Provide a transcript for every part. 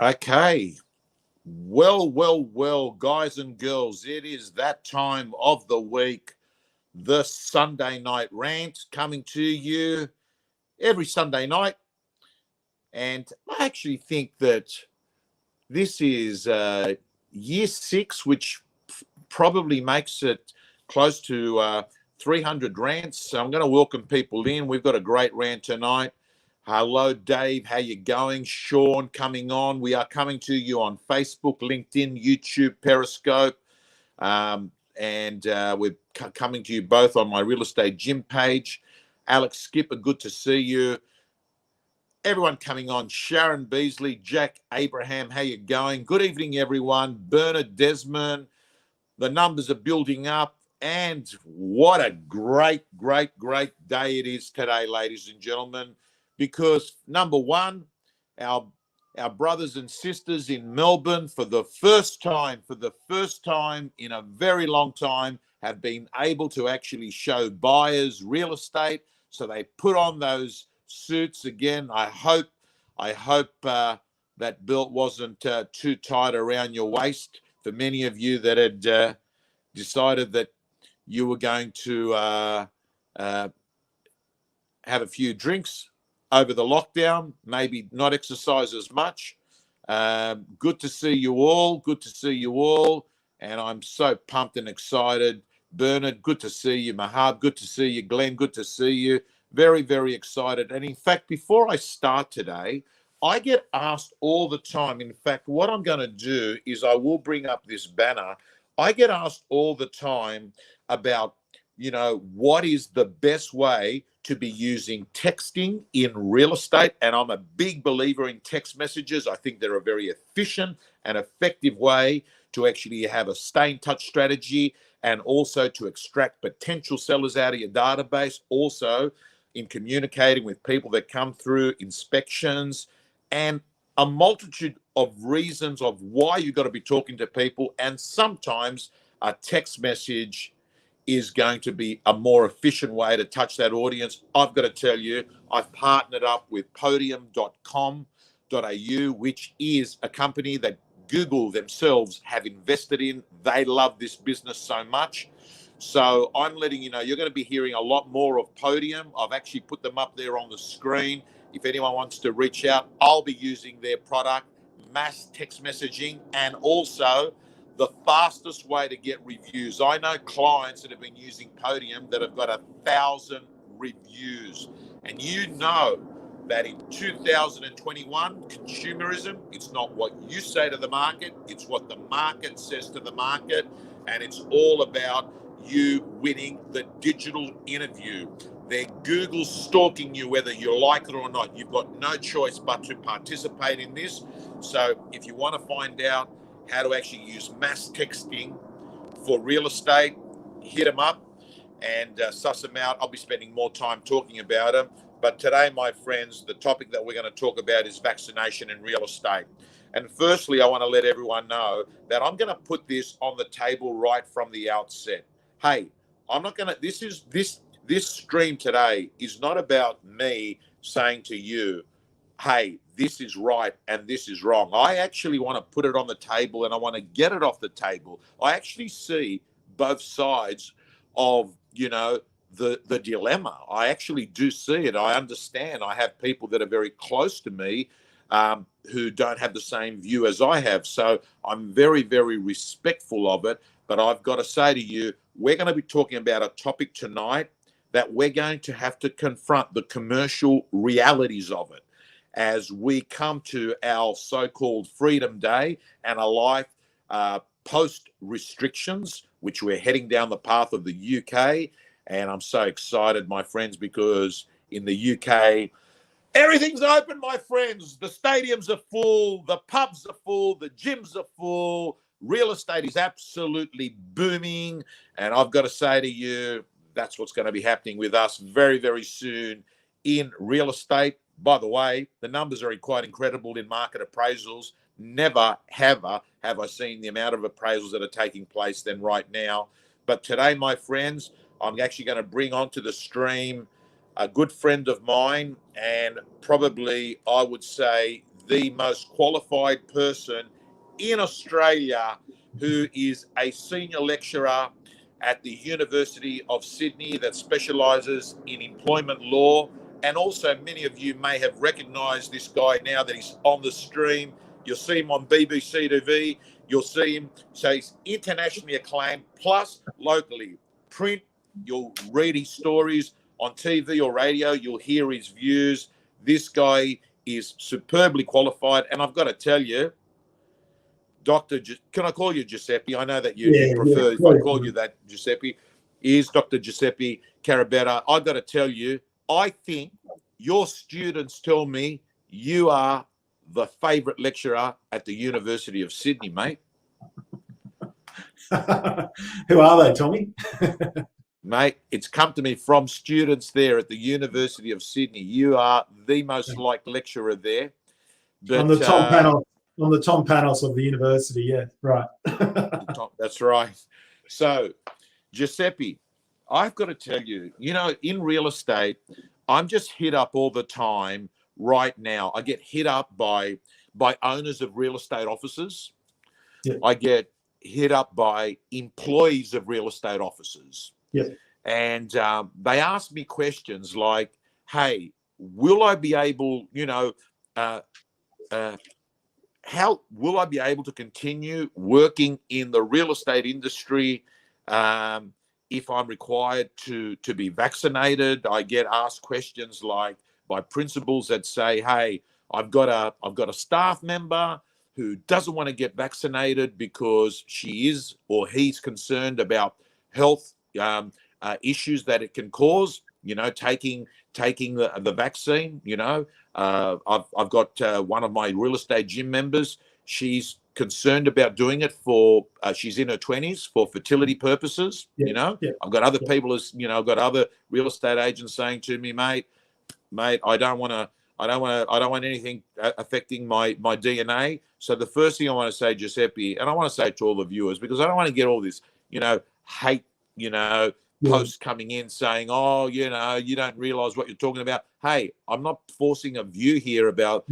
Okay. Well, guys and girls, it is that time of the week, the Sunday night rant coming to you every Sunday night. And I actually think that this is year six, which probably makes it close to 300 rants. So I'm going to welcome people in. We've got a great rant tonight. Hello, Dave. How you going? Sean coming on. We are coming to you on Facebook, LinkedIn, YouTube, Periscope. And we're coming to you both on my real estate gym page. Alex Skipper, good to see you. Everyone coming on. Sharon Beasley, Jack Abraham, how you going? Good evening, everyone. Bernard Desmond. The numbers are building up. And what a great day it is today, ladies and gentlemen. Because number one, our brothers and sisters in Melbourne for the first time in a very long time have been able to actually show buyers real estate. So they put on those suits again. I hope that belt wasn't too tight around your waist for many of you that had decided that you were going to have a few drinks over the lockdown, maybe not exercise as much. Good to see you all. And I'm so pumped and excited. Bernard, good to see you. Mahab, good to see you. Glenn, good to see you. Very excited. And in fact, before I start today, I get asked all the time. In fact, what I'm going to do is I will bring up this banner. I get asked all the time about, what is the best way to be using texting in real estate. And I'm a big believer in text messages. I think they're a very efficient and effective way to actually have a stay in touch strategy and also to extract potential sellers out of your database. Also in communicating with people that come through inspections and a multitude of reasons of why you've got to be talking to people. And sometimes a text message is going to be a more efficient way to touch that audience. I've got to tell you, I've partnered up with podium.com.au, which is a company that Google themselves have invested in. They love this business so much. So I'm letting you know, you're going to be hearing a lot more of Podium. I've actually put them up there on the screen. If anyone wants to reach out, I'll be using their product, mass text messaging, and also the fastest way to get reviews. I know clients that have been using Podium that have got 1,000 reviews. And you know that in 2021, consumerism, it's not what you say to the market, it's what the market says to the market. And it's all about you winning the digital interview. They're Google stalking you whether you like it or not. You've got no choice but to participate in this. So if you want to find out how to actually use mass texting for real estate, hit them up and suss them out. I'll be spending more time talking about them. But today, my friends, the topic that we're going to talk about is vaccination in real estate. And firstly, I want to let everyone know that I'm going to put this on the table right from the outset. Hey, I'm not going to, this stream today is not about me saying to you, hey, this is right and this is wrong. I actually want to put it on the table and I want to get it off the table. I actually see both sides of, the dilemma. I actually do see it. I understand. I have people that are very close to me who don't have the same view as I have. So I'm very respectful of it. But I've got to say to you, we're going to be talking about a topic tonight that we're going to have to confront the commercial realities of it as we come to our so-called Freedom Day and a life post restrictions, which we're heading down the path of the UK. And I'm so excited, my friends, because in the UK, everything's open, my friends. The stadiums are full, the pubs are full, the gyms are full. Real estate is absolutely booming. And I've got to say to you, that's what's going to be happening with us very soon in real estate. By the way, the numbers are quite incredible in market appraisals. Never have I seen the amount of appraisals that are taking place than right now. But today, my friends, I'm actually going to bring onto the stream a good friend of mine and probably, I would say, the most qualified person in Australia who is a senior lecturer at the University of Sydney that specialises in employment law. And also many of you may have recognised this guy now that he's on the stream. You'll see him on BBC TV. You'll see him. So he's internationally acclaimed, plus locally. Print, you'll read his stories. On TV or radio, you'll hear his views. This guy is superbly qualified. And I've got to tell you, can I call you Giuseppe? I know that you prefer if I call you that, Giuseppe. Is Dr. Giuseppe Carabetta. I've got to tell you, I think your students tell me you are the favourite lecturer at the University of Sydney, mate. Who are they, Tommy? Mate, it's come to me from students there at the University of Sydney. You are the most liked lecturer there. But, on the top panel. On the top panels of the university, yeah, right. That's right. So, Giuseppe, I've got to tell you, in real estate, I'm just hit up all the time right now. I get hit up by owners of real estate offices. Yeah. I get hit up by employees of real estate offices. Yeah. And they ask me questions like, hey, will I be able, how will I be able to continue working in the real estate industry if I'm required to be vaccinated? I get asked questions like by principals that say, hey, I've got a staff member who doesn't want to get vaccinated because she is or he's concerned about health issues that it can cause, taking the vaccine. I've got one of my real estate gym members. She's concerned about doing it for, she's in her 20s for fertility purposes. Yeah. I've got other people, I've got other real estate agents saying to me, mate, I don't want anything affecting my DNA. So the first thing I want to say, Giuseppe, and I want to say to all the viewers, because I don't want to get all this, hate, posts coming in saying, oh, you don't realize what you're talking about. Hey, I'm not forcing a view here about,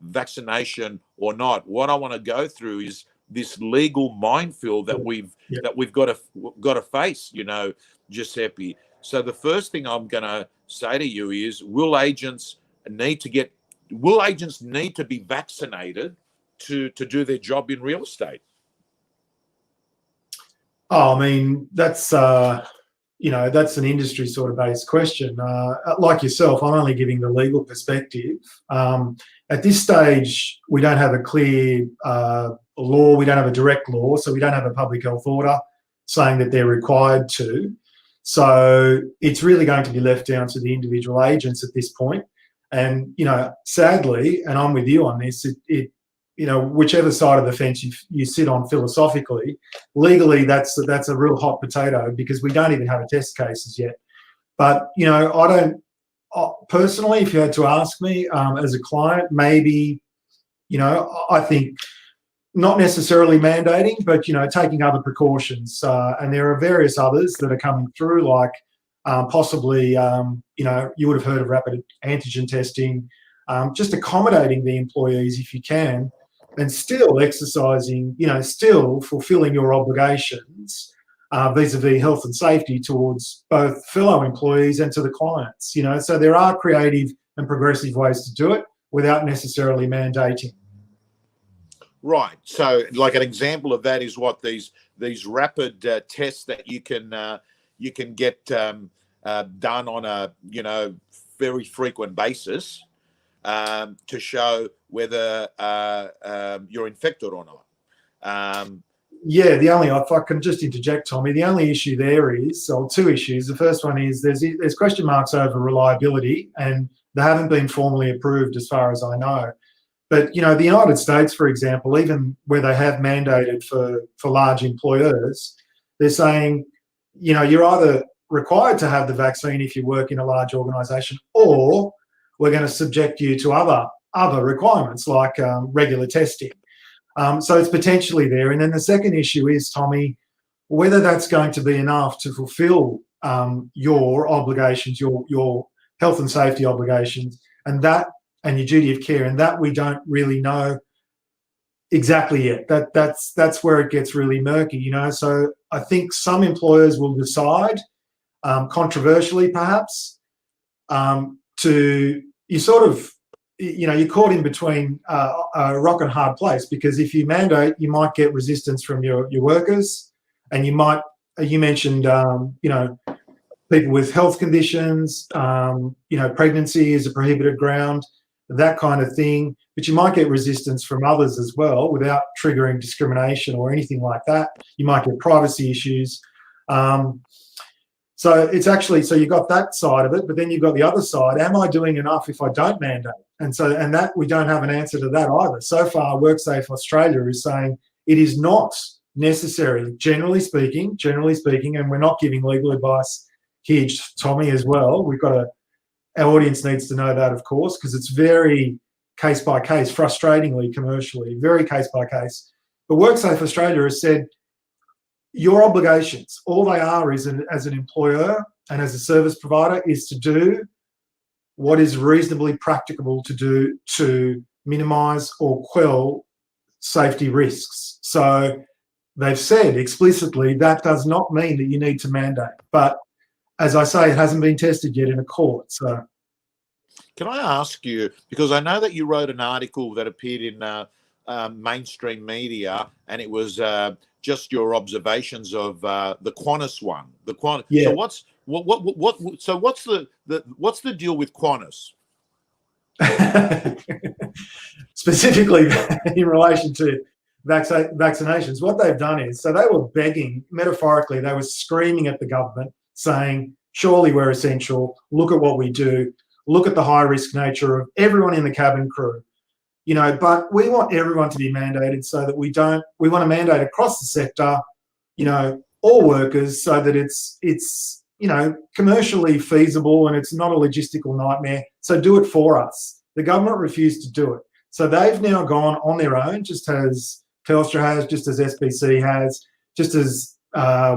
vaccination or not. What I want to go through is this legal minefield that we've got to face, Giuseppe. So the first thing I'm going to say to you is, will agents need to be vaccinated to do their job in real estate? Oh, I mean, that's that's an industry sort of based question. Like yourself, I'm only giving the legal perspective. At this stage, we don't have a clear law. We don't have a direct law, so we don't have a public health order saying that they're required to. So it's really going to be left down to the individual agents at this point. And, sadly, and I'm with you on this, whichever side of the fence you sit on philosophically, legally that's a real hot potato because we don't even have a test cases yet. But, I don't, personally, if you had to ask me as a client, maybe, I think not necessarily mandating, but, taking other precautions. And there are various others that are coming through, like possibly, you would have heard of rapid antigen testing, just accommodating the employees if you can, and still exercising, still fulfilling your obligations vis-a-vis health and safety towards both fellow employees and to the clients, So there are creative and progressive ways to do it without necessarily mandating. Right. So like an example of that is what these rapid tests that you can get done on a, very frequent basis to show whether you're infected or not. If I can just interject, Tommy, the only issue there is, or two issues. The first one is there's question marks over reliability, and they haven't been formally approved as far as I know. But, the United States, for example, even where they have mandated for large employers, they're saying, you're either required to have the vaccine if you work in a large organisation, or we're going to subject you to other requirements like regular testing. So it's potentially there. And then the second issue is, Tommy, whether that's going to be enough to fulfil your obligations, your health and safety obligations, and that and your duty of care, and that we don't really know exactly yet. That's where it gets really murky, you know. So I think some employers will decide, controversially perhaps, to you sort of, you know, you're caught in between a rock and hard place, because if you mandate, you might get resistance from your workers, and you might, you mentioned, you know, people with health conditions, you know, pregnancy is a prohibited ground, that kind of thing. But you might get resistance from others as well without triggering discrimination or anything like that. You might get privacy issues. So it's actually, so you've got that side of it, but then you've got the other side. Am I doing enough if I don't mandate? And so, and that we don't have an answer to that either. So far, WorkSafe Australia is saying it is not necessary, generally speaking, and we're not giving legal advice here, Tommy, as well. We've got our audience needs to know that, of course, because it's very case by case, frustratingly commercially, very case by case. But WorkSafe Australia has said your obligations, all they are is, as an employer and as a service provider, is to do what is reasonably practicable to do to minimise or quell safety risks. So they've said explicitly that does not mean that you need to mandate. But as I say, it hasn't been tested yet in a court. So, can I ask you, because I know that you wrote an article that appeared in mainstream media, and it was just your observations of the Qantas one. The Qantas. yeah. So what's the deal with Qantas? Specifically in relation to vaccinations, what they've done is, so they were begging, metaphorically, they were screaming at the government saying, surely we're essential, look at what we do, look at the high risk nature of everyone in the cabin crew, you know, but we want everyone to be mandated, so that we want to mandate across the sector, you know, all workers, so that it's you know, commercially feasible and it's not a logistical nightmare. So do it for us. The government refused to do it. So they've now gone on their own, just as Telstra has, just as SBC has, just as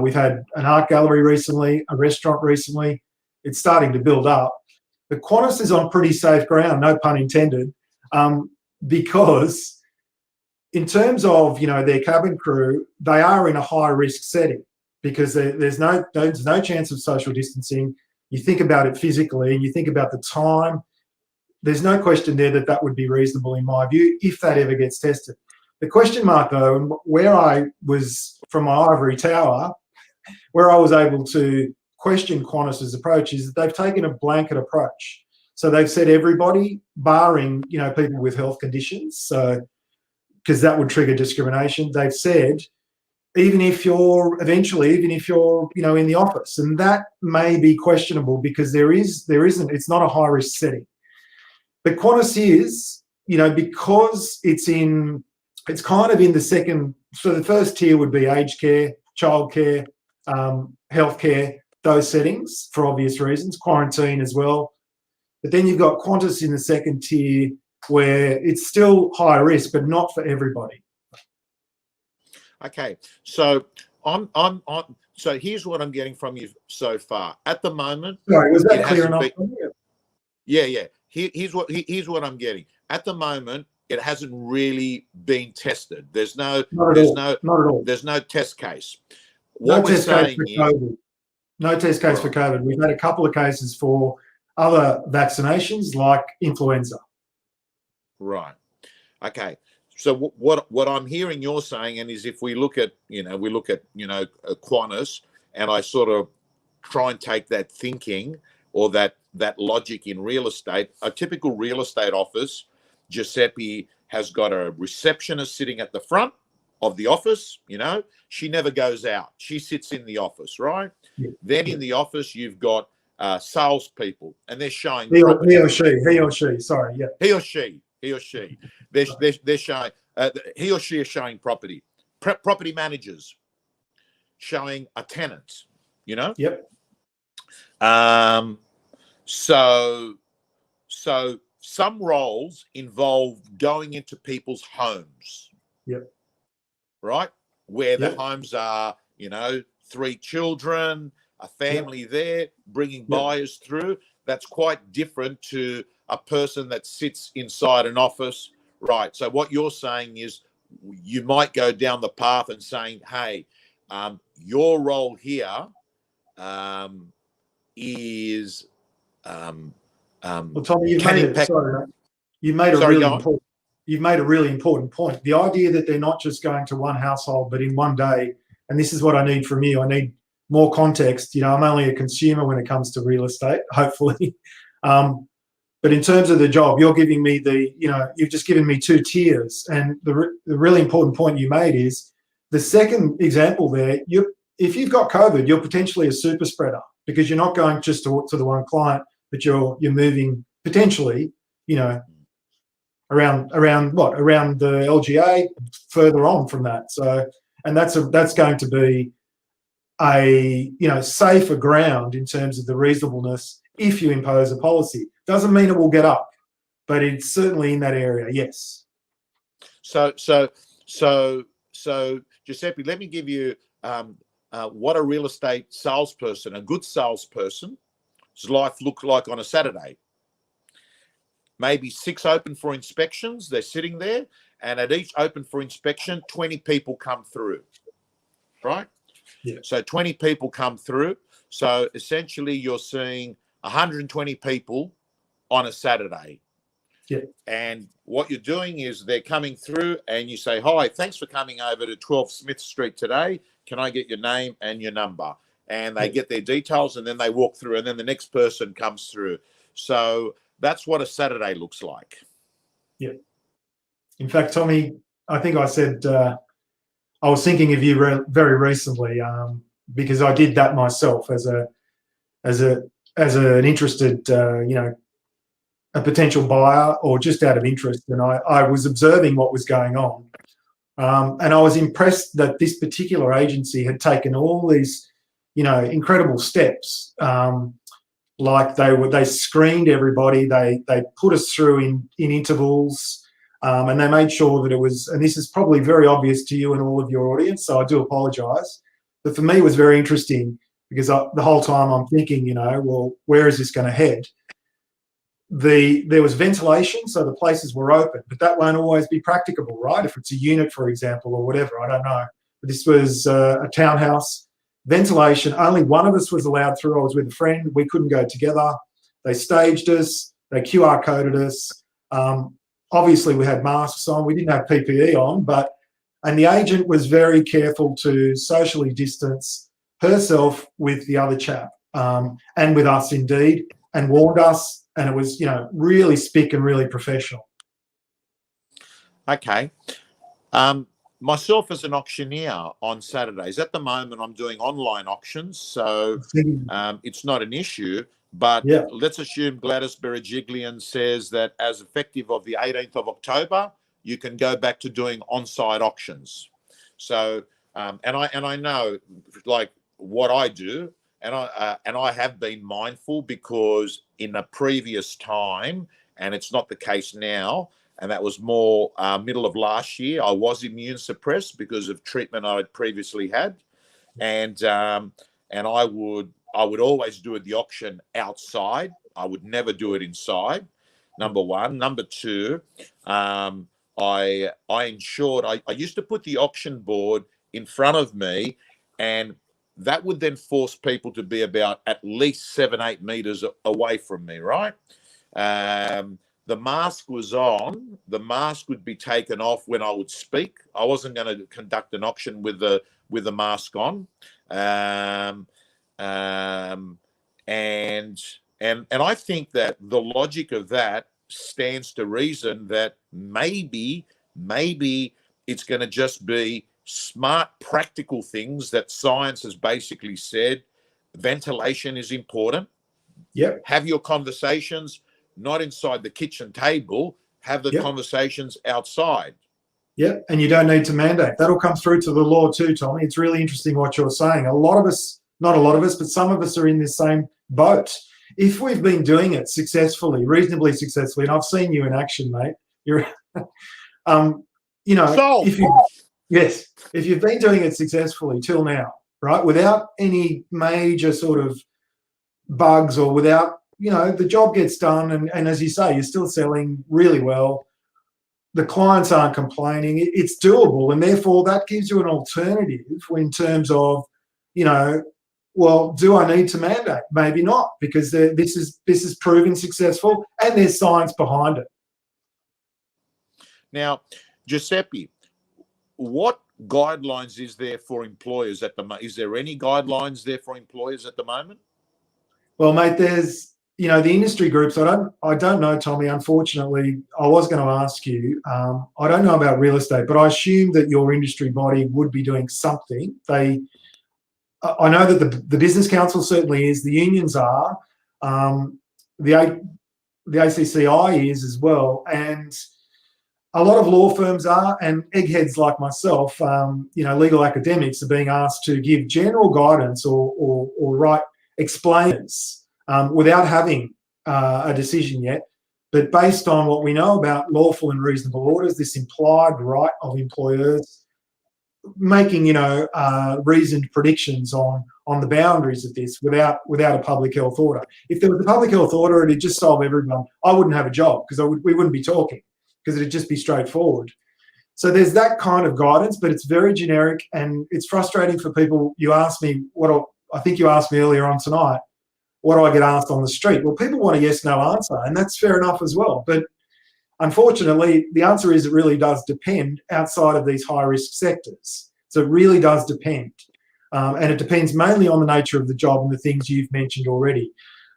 we've had an art gallery recently, a restaurant recently. It's starting to build up. But Qantas is on pretty safe ground, no pun intended, because in terms of, you know, their cabin crew, they are in a high risk setting, because there's no chance of social distancing. You think about it physically and you think about the time. There's no question there that would be reasonable, in my view, if that ever gets tested. The question mark, though, and where I was from my ivory tower, where I was able to question Qantas's approach, is that they've taken a blanket approach. So they've said everybody, barring, you know, people with health conditions, so because that would trigger discrimination. They've said even if you're, you know, in the office, and that may be questionable because it's not a high risk setting. But Qantas is, you know, because it's kind of in the second, so the first tier would be aged care, childcare, healthcare, those settings for obvious reasons, quarantine as well. But then you've got Qantas in the second tier, where it's still high risk, but not for everybody. Okay, so so here's what I'm getting from you so far. At the moment, sorry, was that clear enough? Yeah. Here's what I'm getting. At the moment, it hasn't really been tested. There's no test case. No test case for COVID. We've had a couple of cases for other vaccinations like influenza. Right. Okay. So what I'm hearing you're saying, and is if we look at Qantas, and I sort of try and take that thinking or that logic in real estate, a typical real estate office, Giuseppe has got a receptionist sitting at the front of the office, you know, she never goes out. She sits in the office, right? Yeah. Then in the office, you've got salespeople, and they're showing he or she, sorry, yeah. He or she. They're showing, he or she is showing property. Property managers showing a tenant, you know? Yep. So some roles involve going into people's homes. Yep. Right? Where the homes are, you know, 3 children, a family there, bringing Yep. buyers through. That's quite different to a person that sits inside an office, right? So what you're saying is you might go down the path and saying, hey, your role here is Well, Tommy, you've can made impact. you've made a Sorry, really go on. important you've made a really important point. The idea that they're not just going to one household, but in one day, and this is what I need from you. I need more context. I'm only a consumer when it comes to real estate, hopefully. But in terms of the job, you're giving me you've just given me two tiers. And the really important point you made is the second example there, if you've got COVID, you're potentially a super spreader because you're not going just to the one client, but you're moving potentially, around the LGA, further on from that. So, and that's going to be a safer ground in terms of the reasonableness if you impose a policy. Doesn't mean it will get up, but it's certainly in that area. Yes. So Giuseppe, let me give you what a real estate salesperson, a good salesperson's life looks like on a Saturday. Maybe 6 open for inspections. They're sitting there, and at each open for inspection, 20 people come through, right? Yeah. So 20 people come through. So essentially, you're seeing 120 people on a Saturday. Yeah. And what you're doing is they're coming through, and you say, "Hi, thanks for coming over to 12 Smith Street today. Can I get your name and your number?" And they get their details, and then they walk through, and then the next person comes through. So that's what a Saturday looks like. Yeah. In fact, Tommy, I think I said I was thinking of you very recently because I did that myself as an interested, a potential buyer or just out of interest, and I was observing what was going on, and I was impressed that this particular agency had taken all these, incredible steps. Like they screened everybody, they put us through in intervals, and they made sure that it was, and this is probably very obvious to you and all of your audience, so I do apologise. But for me, it was very interesting because the whole time I'm thinking, well, where is this going to head? There was ventilation, so the places were open, but that won't always be practicable, right? If it's a unit, for example, or whatever, I don't know. But this was a townhouse. Ventilation, only one of us was allowed through. I was with a friend. We couldn't go together. They staged us. They QR coded us. Obviously, we had masks on. We didn't have PPE on, and the agent was very careful to socially distance herself with the other chap and with us indeed, and warned us. And it was, really spick and really professional. Okay. Myself as an auctioneer on Saturdays, at the moment I'm doing online auctions, so it's not an issue. But let's assume Gladys Berejiklian says that as effective of the 18th of October, you can go back to doing on-site auctions. So, and I know like what I do, and I have been mindful because in a previous time, and it's not the case now, and that was more middle of last year, I was immune suppressed because of treatment I had previously had, and I would always do the auction outside. I would never do it inside. Number one. Number two, I ensured I used to put the auction board in front of me, and that would then force people to be about at least 7-8 meters away from me, right? The mask was on. The mask would be taken off when I would speak. I wasn't going to conduct an auction with the mask on. And I think that the logic of that stands to reason that maybe it's going to just be smart, practical things that science has basically said. Ventilation is important. Yep. Have your conversations not inside the kitchen table, have the conversations outside. Yeah, and you don't need to mandate. That'll come through to the law too, Tommy. It's really interesting what you're saying. A lot of us, not a lot of us, but some of us are in this same boat. If we've been doing it successfully, reasonably successfully, and I've seen you in action, mate, you're, if you've been doing it successfully till now, right? Without any major sort of bugs or without, the job gets done. And as you say, you're still selling really well. The clients aren't complaining. It's doable. And therefore that gives you an alternative in terms of, well, do I need to mandate? Maybe not, because this is proven successful and there's science behind it. Now, Giuseppe, what guidelines is there for employers at the moment? Is there any guidelines there for employers at the moment? Well, mate, there's, the industry groups. I don't know, Tommy. Unfortunately, I was going to ask you. I don't know about real estate, but I assume that your industry body would be doing something. I know that the Business Council certainly is. The unions are. The ACCI is as well, and a lot of law firms are, and eggheads like myself, legal academics are being asked to give general guidance or write explainers without having a decision yet, but based on what we know about lawful and reasonable orders, this implied right of employers making, reasoned predictions on the boundaries of this without a public health order. If there was a public health order, it'd just solve everyone. I wouldn't have a job because we wouldn't be talking, because it'd just be straightforward. So there's that kind of guidance, but it's very generic, and it's frustrating for people. You asked me I think you asked me earlier on tonight, what do I get asked on the street? Well, people want a yes/no answer, and that's fair enough as well. But unfortunately, the answer is it really does depend outside of these high-risk sectors. So it really does depend. And it depends mainly on the nature of the job and the things you've mentioned already.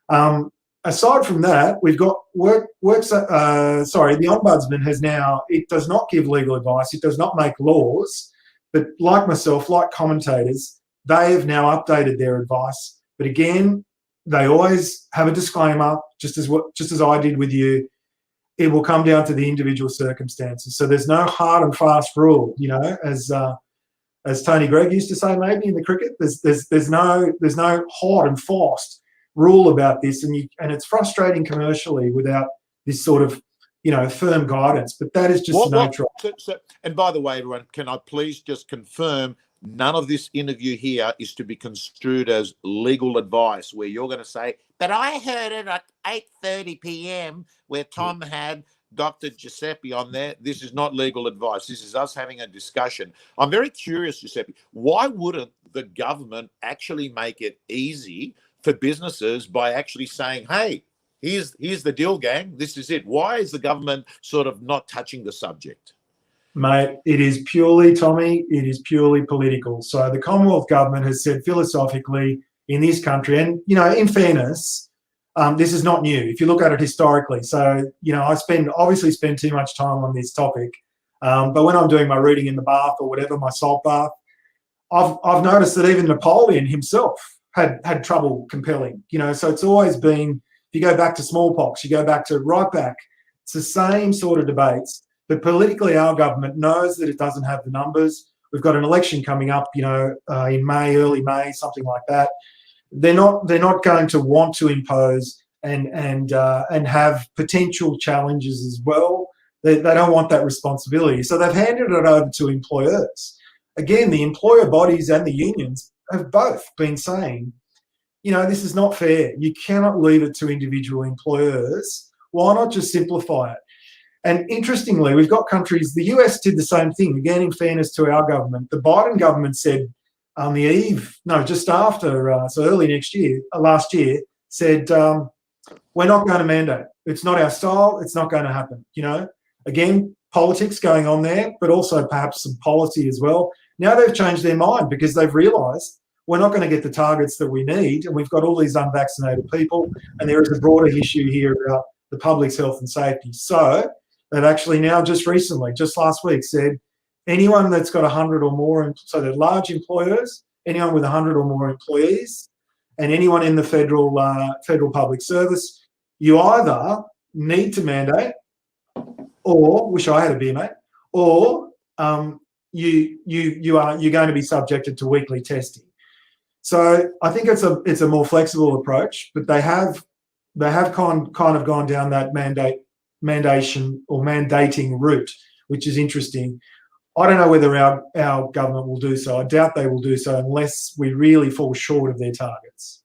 Aside from that, we've got the Ombudsman has now, it does not give legal advice, it does not make laws, but like myself, like commentators, they have now updated their advice. But again, they always have a disclaimer, just as I did with you. It will come down to the individual circumstances. So there's no hard and fast rule, as Tony Gregg used to say, maybe in the cricket. There's no hard and fast rule about this, and it's frustrating commercially without this sort of firm guidance. But that is just the nature of it. And by the way, everyone, can I please just confirm, none of this interview here is to be construed as legal advice where you're going to say, but I heard it at 8:30 p.m. where Tom had Dr. Giuseppe on there. This is not legal advice. This is us having a discussion. I'm very curious, Giuseppe, why wouldn't the government actually make it easy for businesses by actually saying, hey, here's the deal, gang. This is it. Why is the government sort of not touching the subject? Mate, it is purely, Tommy, it is purely political. So the Commonwealth government has said philosophically in this country, and, in fairness, this is not new if you look at it historically. So, I obviously spend too much time on this topic, but when I'm doing my reading in the bath or whatever, my salt bath, I've noticed that even Napoleon himself had trouble compelling, so it's always been, if you go back to smallpox, you go back to right back, it's the same sort of debates. But politically, our government knows that it doesn't have the numbers. We've got an election coming up, in May, early May, something like that. They're not going to want to impose and have potential challenges as well. They don't want that responsibility. So they've handed it over to employers. Again, the employer bodies and the unions have both been saying, this is not fair. You cannot leave it to individual employers. Why not just simplify it? And interestingly, we've got countries, the US did the same thing, again, in fairness to our government. The Biden government said on the eve, no, just after, so early last year, said, we're not going to mandate. It's not our style. It's not going to happen. Again, politics going on there, but also perhaps some policy as well. Now they've changed their mind because they've realised we're not going to get the targets that we need, and we've got all these unvaccinated people, and there is a broader issue here about the public's health and safety. So they've actually now just recently, just last week, said anyone that's got 100 or more, so they're large employers, anyone with 100 or more employees, and anyone in the federal public service, you either need to mandate, or wish I had a beer, mate, or you're going to be subjected to weekly testing. So I think it's a more flexible approach, but they have kind of gone down that mandation or mandating route, which is interesting. I don't know whether our government will do so. I doubt they will do so unless we really fall short of their targets.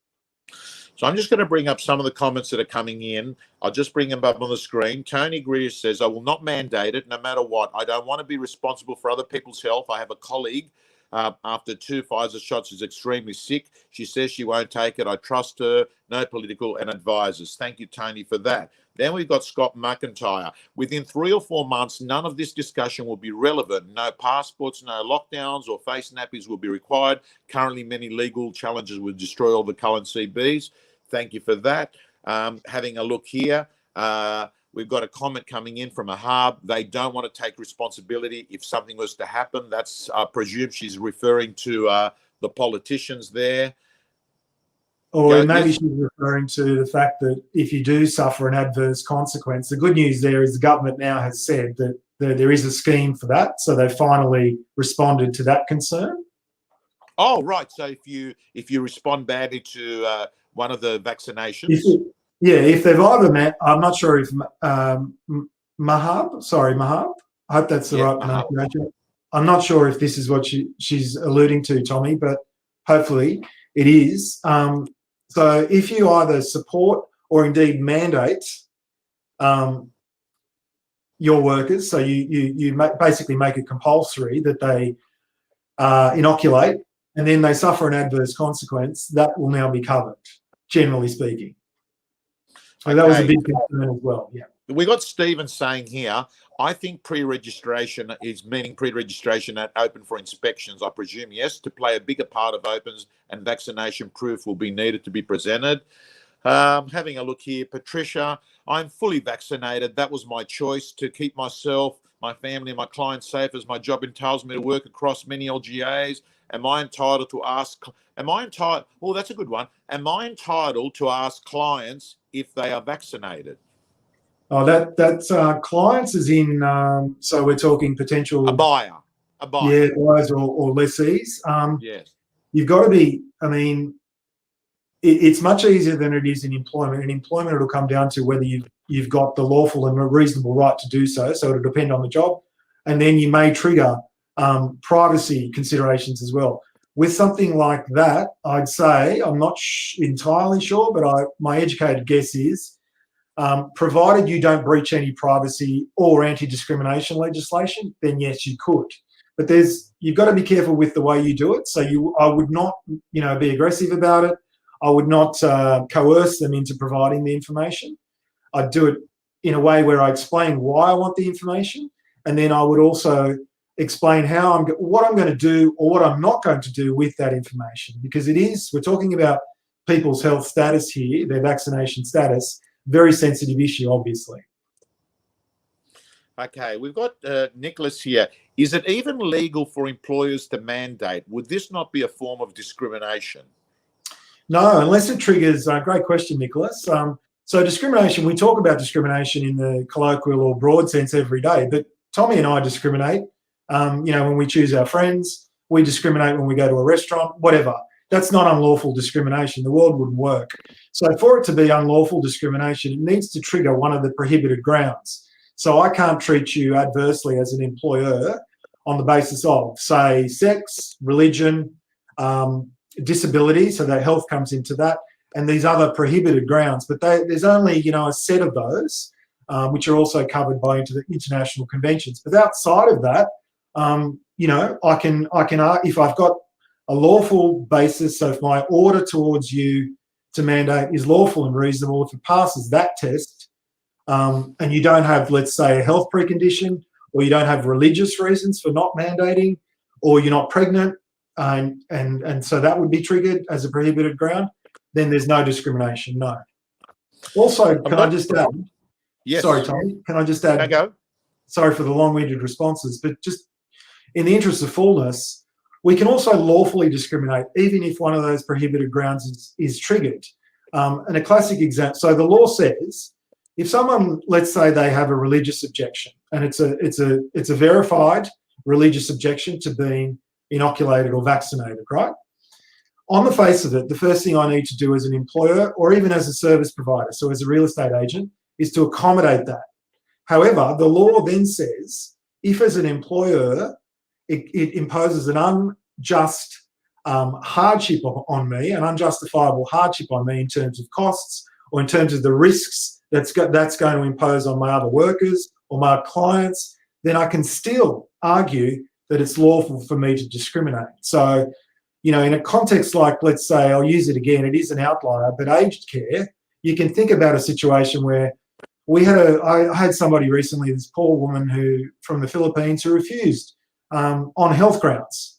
So I'm just going to bring up some of the comments that are coming in. I'll just bring them up on the screen. Tony Greer says, I will not mandate it no matter what. I don't want to be responsible for other people's health. I have a colleague after 2 Pfizer shots is extremely sick. She says she won't take it. I trust her. No political and advisors. Thank you, Tony, for that. Then we've got Scott McIntyre. Within 3 or 4 months, none of this discussion will be relevant. No passports, no lockdowns or face nappies will be required. Currently, many legal challenges will destroy all the current CBs. Thank you for that. Having a look here, we've got a comment coming in from Ahab. They don't want to take responsibility if something was to happen. That's, I presume she's referring to the politicians there. Or maybe she's referring to the fact that if you do suffer an adverse consequence, the good news there is the government now has said that there is a scheme for that. So they finally responded to that concern. Oh, right. So if you respond badly to one of the vaccinations. If they've either met, I'm not sure if Mahab, I hope that's the right pronunciation. I'm not sure if this is what she's alluding to, Tommy, but hopefully it is. So if you either support or indeed mandate your workers, so you basically make it compulsory that they inoculate, and then they suffer an adverse consequence, that will now be covered, generally speaking. So that was a big concern as well, yeah. We got Stephen saying here, I think pre-registration is meaning pre-registration at open for inspections. I presume, yes, to play a bigger part of opens and vaccination proof will be needed to be presented. Having a look here, Patricia, I'm fully vaccinated. That was my choice to keep myself, my family, and my clients safe as my job entails me to work across many LGAs. Am I entitled to ask, oh, that's a good one. Am I entitled to ask clients if they are vaccinated? Oh, that's clients is in, so we're talking potential... A buyer. Yeah, buyers or lessees. Yes. You've got to be, I mean, it's much easier than it is in employment. In employment, it'll come down to whether you've got the lawful and reasonable right to do so. So it'll depend on the job. And then you may trigger privacy considerations as well. With something like that, I'd say, I'm not entirely sure, but my educated guess is, provided you don't breach any privacy or anti-discrimination legislation, then yes, you could. But you've got to be careful with the way you do it. So I would not, be aggressive about it. I would not coerce them into providing the information. I'd do it in a way where I explain why I want the information, and then I would also explain what I'm going to do or what I'm not going to do with that information, because we're talking about people's health status here, their vaccination status, very sensitive issue, obviously. Okay, we've got Nicholas here. Is it even legal for employers to mandate? Would this not be a form of discrimination? No, unless it triggers, great question, Nicholas. So discrimination, we talk about discrimination in the colloquial or broad sense every day, but Tommy and I discriminate. When we choose our friends, we discriminate when we go to a restaurant, whatever. That's not unlawful discrimination. The world wouldn't work. So for it to be unlawful discrimination, it needs to trigger one of the prohibited grounds. So I can't treat you adversely as an employer on the basis of, say, sex, religion, disability, so that health comes into that, and these other prohibited grounds. But there's only, a set of those, which are also covered by international conventions. But outside of that, I can, if I've got a lawful basis, so if my order towards you to mandate is lawful and reasonable, if it passes that test, and you don't have, let's say, a health precondition, or you don't have religious reasons for not mandating, or you're not pregnant, and so that would be triggered as a prohibited ground, then there's no discrimination, no. Also, can I just add? Yes. Sorry, Tommy. Can I just add? Can I go? Sorry for the long-winded responses, but just in the interest of fullness, we can also lawfully discriminate, even if one of those prohibited grounds is triggered. And a classic example, so the law says, if someone, let's say they have a religious objection, and it's a verified religious objection to being inoculated or vaccinated, right? On the face of it, the first thing I need to do as an employer, or even as a service provider, so as a real estate agent, is to accommodate that. However, the law then says, if as an employer it imposes an unjust hardship on me, an unjustifiable hardship on me in terms of costs or in terms of the risks that's going to impose on my other workers or my clients, then I can still argue that it's lawful for me to discriminate. So, in a context like, let's say, I'll use it again, it is an outlier, but aged care, you can think about a situation where I had somebody recently, this poor woman from the Philippines, who refused on health grounds.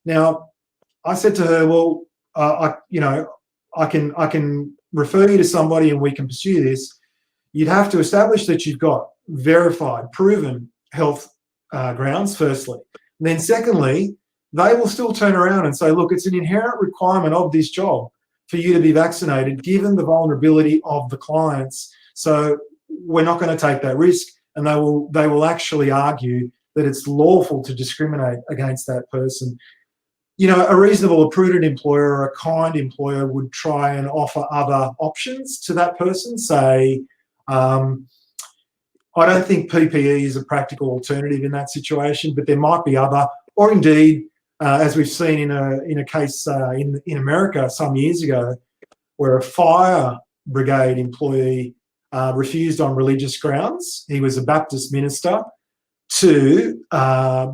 Now, I said to her, well, I can refer you to somebody and we can pursue this. You'd have to establish that you've got verified, proven health grounds, firstly. And then secondly, they will still turn around and say, look, it's an inherent requirement of this job for you to be vaccinated, given the vulnerability of the clients. So we're not going to take that risk. And they will actually argue that it's lawful to discriminate against that person. A reasonable, a prudent employer or a kind employer would try and offer other options to that person. Say, I don't think PPE is a practical alternative in that situation, but there might be other, or indeed, as we've seen in a case in America some years ago, where a fire brigade employee refused on religious grounds. He was a Baptist minister to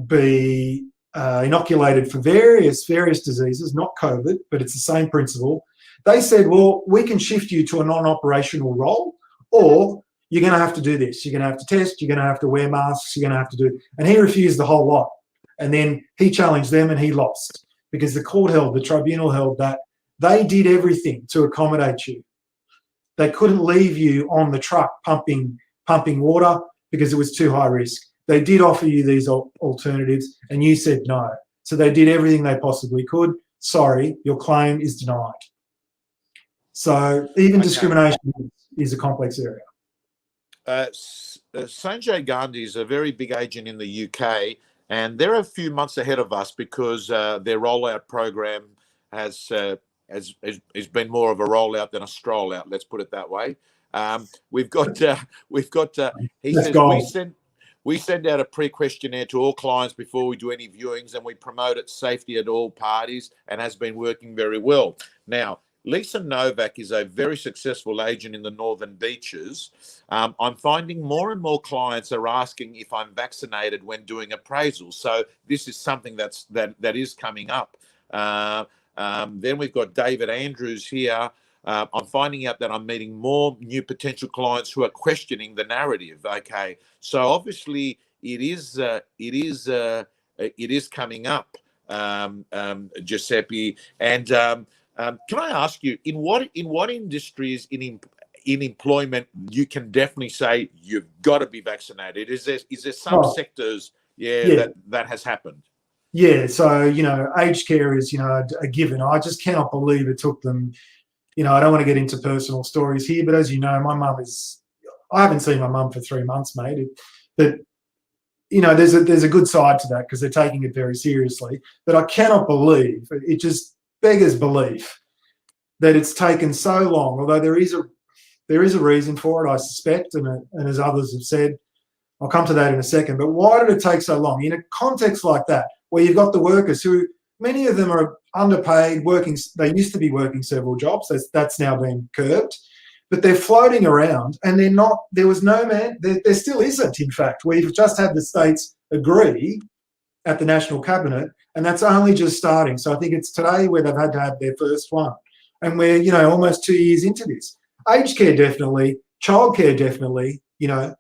be inoculated for various diseases, not COVID, but it's the same principle. They said, well, we can shift you to a non-operational role, or you're going to have to do this. You're going to have to test, you're going to have to wear masks, you're going to have to do, and he refused the whole lot. And then he challenged them and he lost, because the tribunal held that they did everything to accommodate you. They couldn't leave you on the truck pumping water because it was too high risk. They did offer you these alternatives and you said no. So they did everything they possibly could. Sorry, your claim is denied. So even discrimination is a complex area. Sanjay Gandhi is a very big agent in the UK, and they're a few months ahead of us because their rollout program has been more of a rollout than a stroll out. Let's put it that way. He says we send out a pre-questionnaire to all clients before we do any viewings, and we promote its safety at all parties, and has been working very well. Now, Lisa Novak is a very successful agent in the Northern Beaches. I'm finding more and more clients are asking if I'm vaccinated when doing appraisals. So this is something that is coming up. Then we've got David Andrews here. I'm finding out that I'm meeting more new potential clients who are questioning the narrative. Okay, so obviously it is coming up, Giuseppe. And can I ask you, in what industries in employment you can definitely say you've got to be vaccinated? Is there some sectors that has happened? Yeah, so aged care is a given. I just cannot believe it took them. I don't want to get into personal stories here, but as you know, my mum I haven't seen my mum for 3 months, mate. But there's a good side to that because they're taking it very seriously. But I cannot believe, it just beggars belief that it's taken so long. Although there is a reason for it, I suspect, and as others have said, I'll come to that in a second. But why did it take so long in a context like that, where you've got the workers who, many of them are underpaid, they used to be working several jobs, that's now been curbed, but they're floating around and there still isn't, in fact. We've just had the states agree at the National Cabinet, and that's only just starting. So I think it's today where they've had to have their first one. And we're, almost 2 years into this. Aged care, definitely. Childcare, definitely.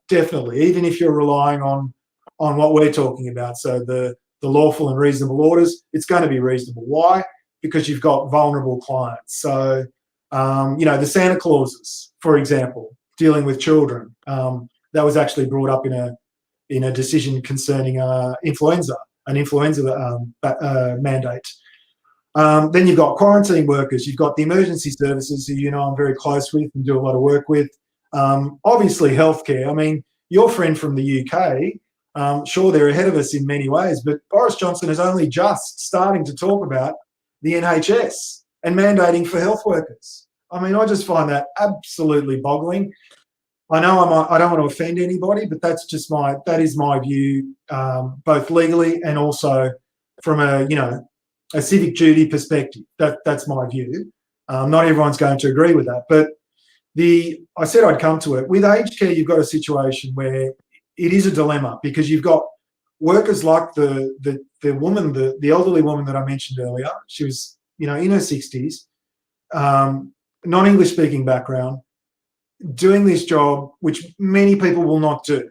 Definitely. Even if you're relying on what we're talking about. So the lawful and reasonable orders, it's going to be reasonable. Why? Because you've got vulnerable clients. So, the Santa Clauses, for example, dealing with children, that was actually brought up in a decision concerning an influenza mandate. Then you've got quarantine workers, you've got the emergency services who I'm very close with and do a lot of work with. Obviously, healthcare. I mean, your friend from the UK, sure, they're ahead of us in many ways, but Boris Johnson is only just starting to talk about the NHS and mandating for health workers. I mean, I just find that absolutely boggling. I know I don't want to offend anybody, but that is my view, both legally and also from a civic duty perspective. That's my view. Not everyone's going to agree with that, but I said I'd come to it. With aged care, you've got a situation where it is a dilemma because you've got workers like the woman, the elderly woman that I mentioned earlier. She was, in her 60s, non-English speaking background, doing this job, which many people will not do,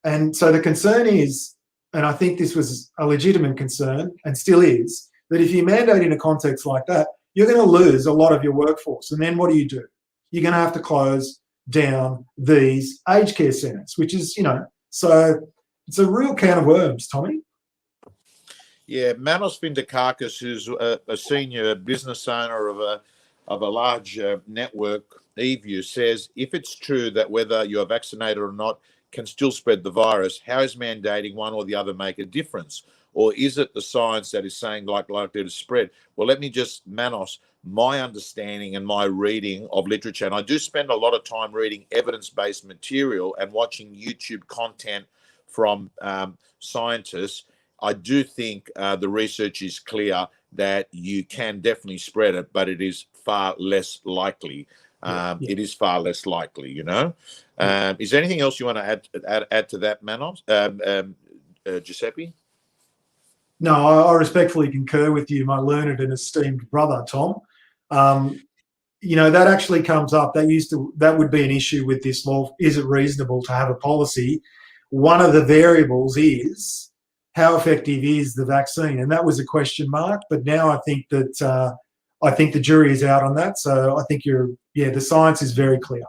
And so the concern is, and I think this was a legitimate concern and still is, that if you mandate in a context like that, you're going to lose a lot of your workforce. And then what do? You're going to have to close down these aged care centres, which is, so it's a real can of worms, Tommy. Yeah, Manos Vindakakis, who's a senior business owner of a large network, eView, says, if it's true that whether you're vaccinated or not can still spread the virus, how is mandating one or the other make a difference? Or is it the science that is saying likely to spread? Well, let me just, Manos, my understanding and my reading of literature, and I do spend a lot of time reading evidence-based material and watching YouTube content from scientists. I do think the research is clear that you can definitely spread it, but it is far less likely. It is far less likely, Is there anything else you want to add to that, Manos, Giuseppe? No, I respectfully concur with you, my learned and esteemed brother, Tom. That actually comes up. That would be an issue with this law. Is it reasonable to have a policy? One of the variables is how effective is the vaccine, and that was a question mark. But now I think that the jury is out on that. So I think the science is very clear.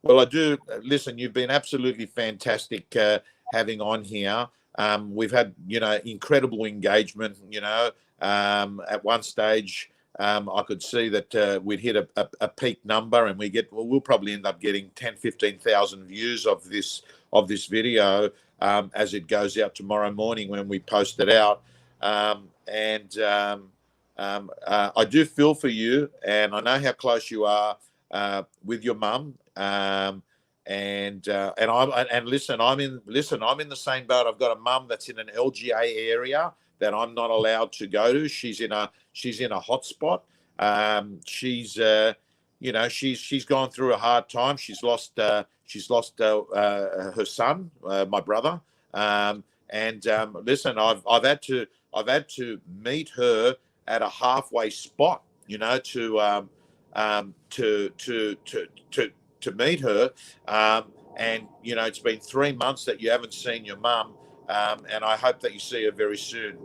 Well, I do. Listen, you've been absolutely fantastic having on here. We've had, incredible engagement. At one stage, I could see that we'd hit a peak number, and we'll probably end up getting 10, 15,000 views of this video as it goes out tomorrow morning when we post it out. I do feel for you, and I know how close you are with your mum. Listen, I'm in the same boat. I've got a mum that's in an LGA area that I'm not allowed to go to. She's in a hotspot. She's gone through a hard time. She's lost her son, my brother. Listen, I've had to meet her at a halfway spot, to meet her, it's been 3 months that you haven't seen your mum, and I hope that you see her very soon.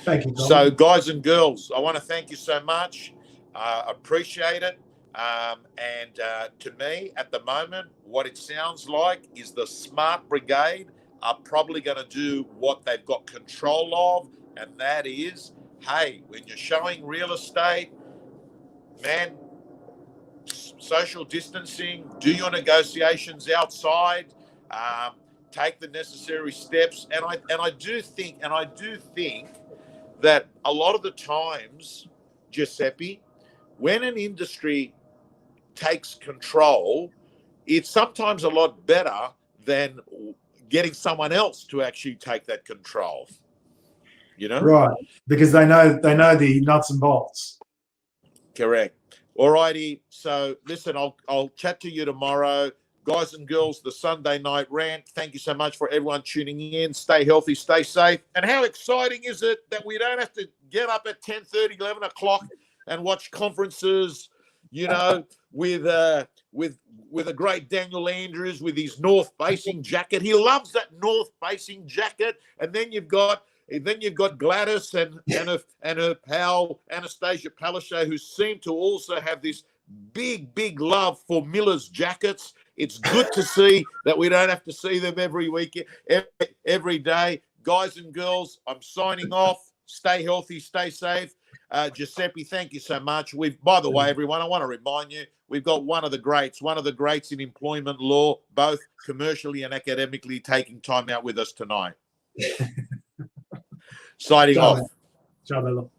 Thank you, Tom. So, guys and girls, I want to thank you so much. Appreciate it. To me, at the moment, what it sounds like is the Smart Brigade are probably going to do what they've got control of, and that is, hey, when you're showing real estate, man, social distancing, do your negotiations outside, take the necessary steps. And I do think that a lot of the times, Giuseppe, when an industry takes control, it's sometimes a lot better than getting someone else to actually take that control. Right, because they know the nuts and bolts. Correct. All righty. So listen, I'll chat to you tomorrow. Guys and girls, the Sunday night rant. Thank you so much for everyone tuning in. Stay healthy, stay safe. And how exciting is it that we don't have to get up at 10:30, 11 o'clock and watch conferences, with a great Daniel Andrews with his north-facing jacket. He loves that north-facing jacket. And then you've got Gladys and her pal Anastasia Palaszczuk, who seem to also have this big love for Miller's jackets. It's good to see that we don't have to see them every week, every day. Guys and girls, I'm signing off. Stay healthy, stay safe. Giuseppe, thank you so much. By the way, everyone, I want to remind you, we've got one of the greats in employment law, both commercially and academically, taking time out with us tonight. Signing off. Ciao, bello.